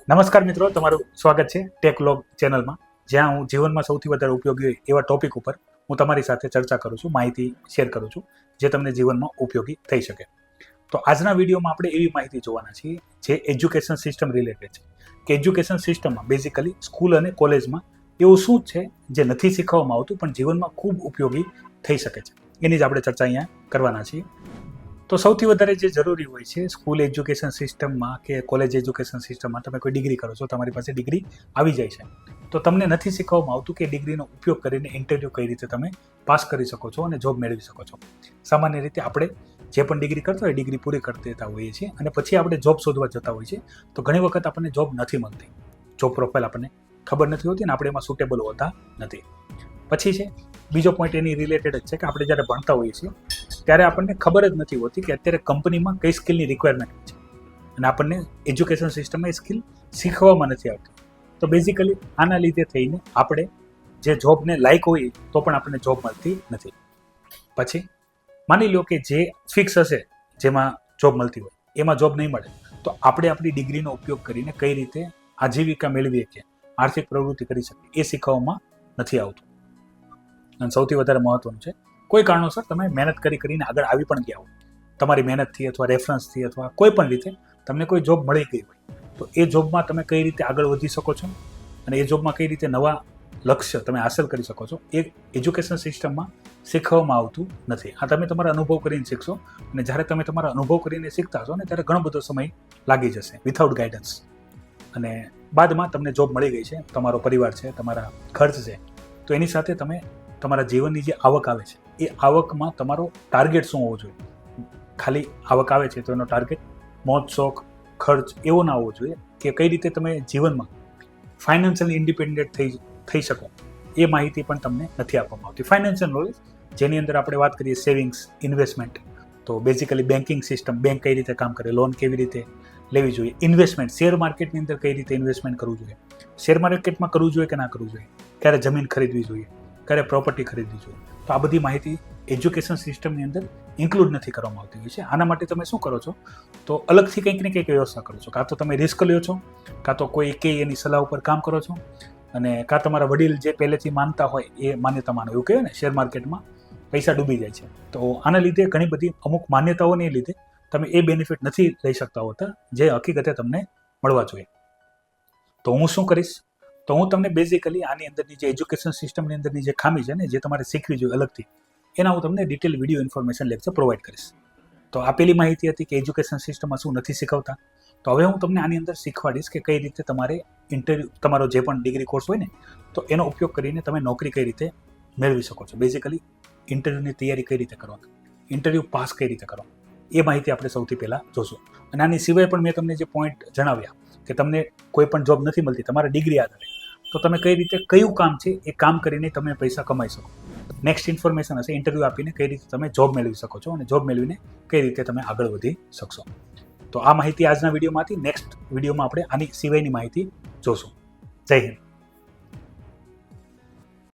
નમસ્કાર મિત્રો, તમારું સ્વાગત છે ટેકલોગ ચેનલમાં, જ્યાં હું જીવનમાં સૌથી વધારે ઉપયોગી હોય એવા ટોપિક ઉપર હું તમારી સાથે ચર્ચા કરું છું, માહિતી શેર કરું છું, જે તમને જીવનમાં ઉપયોગી થઈ શકે. તો આજના વિડીયોમાં આપણે એવી માહિતી જોવાના છીએ જે એજ્યુકેશન સિસ્ટમ રિલેટેડ છે, કે એજ્યુકેશન સિસ્ટમમાં બેઝિકલી સ્કૂલ અને કોલેજમાં એવું શું છે જે નથી શીખવવામાં આવતું પણ જીવનમાં ખૂબ ઉપયોગી થઈ શકે છે, એની જ આપણે ચર્ચા અહીંયા કરવાના છીએ. તો સૌથી વધારે જે જરૂરી હોય છે સ્કૂલ એજ્યુકેશન સિસ્ટમમાં કે કોલેજ એજ્યુકેશન સિસ્ટમમાં, તમે કોઈ ડિગ્રી કરો છો, તમારી પાસે ડિગ્રી આવી જાય છે, તો તમને નથી શીખવવામાં આવતું કે ડિગ્રીનો ઉપયોગ કરીને ઇન્ટરવ્યૂ કઈ રીતે તમે પાસ કરી શકો છો અને જોબ મેળવી શકો છો. સામાન્ય રીતે આપણે જે પણ ડિગ્રી કરતા હોય ડિગ્રી પૂરી કરી દેતા હોઈએ છીએ અને પછી આપણે જોબ શોધવા જતા હોઈએ છીએ, તો ઘણી વખત આપણને જોબ નથી મળતી, જોબ પ્રોફાઇલ આપણને ખબર નથી હોતી અને આપણે એમાં સુટેબલ હોતા નથી. પછી છે બીજો પોઈન્ટ એની રિલેટેડ જ છે કે આપણે જ્યારે ભણતા હોઈએ છીએ ત્યારે આપણને ખબર જ નથી હોતી કે અત્યારે કંપનીમાં કઈ સ્કિલની રિક્વાયરમેન્ટ છે અને આપણને એજ્યુકેશન સિસ્ટમમાં એ સ્કિલ શીખવામાં નથી આવતી. તો બેઝિકલી આના લીધે થઈને આપણે જે જોબને લાયક હોઈએ તો પણ આપણને જોબ મળતી નથી. પછી માની લો કે જે ફિક્સ હશે જેમાં જોબ મળતી હોય એમાં જોબ નહીં મળે, તો આપણે આપણી ડિગ્રીનો ઉપયોગ કરીને કઈ રીતે આજીવિકા મેળવીએ કે આર્થિક પ્રવૃત્તિ કરી શકીએ એ શીખવવામાં નથી આવતું. અને સૌથી વધારે મહત્વનું છે, કોઈ કારણોસર તમે મહેનત કરીને આગળ આવી પણ ગયા હોય, તમારી મહેનતથી અથવા રેફરન્સથી અથવા કોઈ પણ રીતે તમને કોઈ જોબ મળી ગઈ હોય, તો એ જોબમાં તમે કઈ રીતે આગળ વધી શકો છો અને એ જોબમાં કઈ રીતે નવા લક્ષ્ય તમે હાંસલ કરી શકો છો, એ એજ્યુકેશન સિસ્ટમમાં શીખવવામાં આવતું નથી. આ તમે તમારા અનુભવ કરીને શીખશો અને જ્યારે તમે તમારા અનુભવ કરીને શીખતા હશો ને ત્યારે ઘણો બધો સમય લાગી જશે વિથઆઉટ ગાઈડન્સ, અને બાદમાં તમને જોબ મળી ગઈ છે, તમારો પરિવાર છે, તમારા ખર્ચ છે, તો એની સાથે તમે તમારા જીવનની જે આવક આવે છે એ આવકમાં તમારો ટાર્ગેટ શું હોવો જોઈએ. ખાલી આવક આવે છે તો એનો ટાર્ગેટ મોજ શોખ ખર્ચ એવો ના હોવો જોઈએ, કે કઈ રીતે તમે જીવનમાં ફાઇનાન્શિયલી ઇન્ડિપેન્ડન્ટ થઈ શકો એ માહિતી પણ તમને નથી આપવામાં આવતી. ફાઇનાન્શિયલ નોલેજ જેની અંદર આપણે વાત કરીએ સેવિંગ્સ, ઇન્વેસ્ટમેન્ટ, તો બેઝિકલી બેન્કિંગ સિસ્ટમ, બેંક કઈ રીતે કામ કરે, લોન કેવી રીતે લેવી જોઈએ, ઇન્વેસ્ટમેન્ટ, શેર માર્કેટની અંદર કઈ રીતે ઇન્વેસ્ટમેન્ટ કરવું જોઈએ, શેર માર્કેટમાં કરવું જોઈએ કે ના કરવું જોઈએ, ક્યારે જમીન ખરીદવી જોઈએ, ક્યારે પ્રોપર્ટી ખરીદવી જોઈએ, તો આ બધી માહિતી એજ્યુકેશન સિસ્ટમની અંદર ઇન્ક્લુડ નથી કરવામાં આવતી હોય છે. આના માટે તમે શું કરો છો, તો અલગથી કંઈક ને કંઈક વ્યવસ્થા કરો છો, કાં તો તમે રિસ્ક લ્યો છો, કાં તો કોઈ કે એની સલાહ ઉપર કામ કરો છો, અને કાં તમારા વડીલ જે પહેલેથી માનતા હોય એ માન્યતા માનો. એવું કહેવાય ને, શેર માર્કેટમાં પૈસા ડૂબી જાય છે, તો આના લીધે ઘણી બધી અમુક માન્યતાઓને લીધે તમે એ બેનિફિટ નથી લઈ શકતા હોતા જે હકીકતે તમને મળવા જોઈએ. તો હું શું કરીશ, તો હું તમને બેઝિકલી આની અંદરની જે એજ્યુકેશન સિસ્ટમની અંદરની જે ખામી છે ને, જે તમારે શીખવી જોઈએ અલગથી, એના હું તમને detail video information lecture provide કરીશ. તો આપેલી માહિતી હતી કે એજ્યુકેશન સિસ્ટમમાં શું નથી શીખવતા, તો હવે હું તમને આની અંદર શીખવાડીશ કે કઈ રીતે તમારે ઇન્ટરવ્યૂ, તમારો જે પણ ડિગ્રી કોર્સ હોય ને, તો એનો ઉપયોગ કરીને તમે નોકરી કઈ રીતે મેળવી શકો છો. બેઝિકલી ઇન્ટરવ્યૂની તૈયારી કઈ રીતે કરવાની, ઇન્ટરવ્યૂ પાસ કઈ રીતે કરો, એ માહિતી આપણે સૌથી પહેલાં જોશું. અને આની સિવાય પણ મેં તમને જે પોઈન્ટ જણાવ્યા કે તમને કોઈ પણ જોબ નથી મળતી તમારા ડિગ્રી આધારે, તો તમે કઈ રીતે કયું કામ છે એ કામ કરીને તમે પૈસા કમાઈ શકો. નેક્સ્ટ ઇન્ફોર્મેશન હશે ઇન્ટરવ્યૂ આપીને કઈ રીતે તમે જોબ મેળવી શકો છો અને જોબ મેળવીને કઈ રીતે તમે આગળ વધી શકશો. તો આ માહિતી આજના વિડીયોમાંથી, નેક્સ્ટ વિડીયોમાં આપણે આની સિવાયની માહિતી જોશું. જય હિન્દ.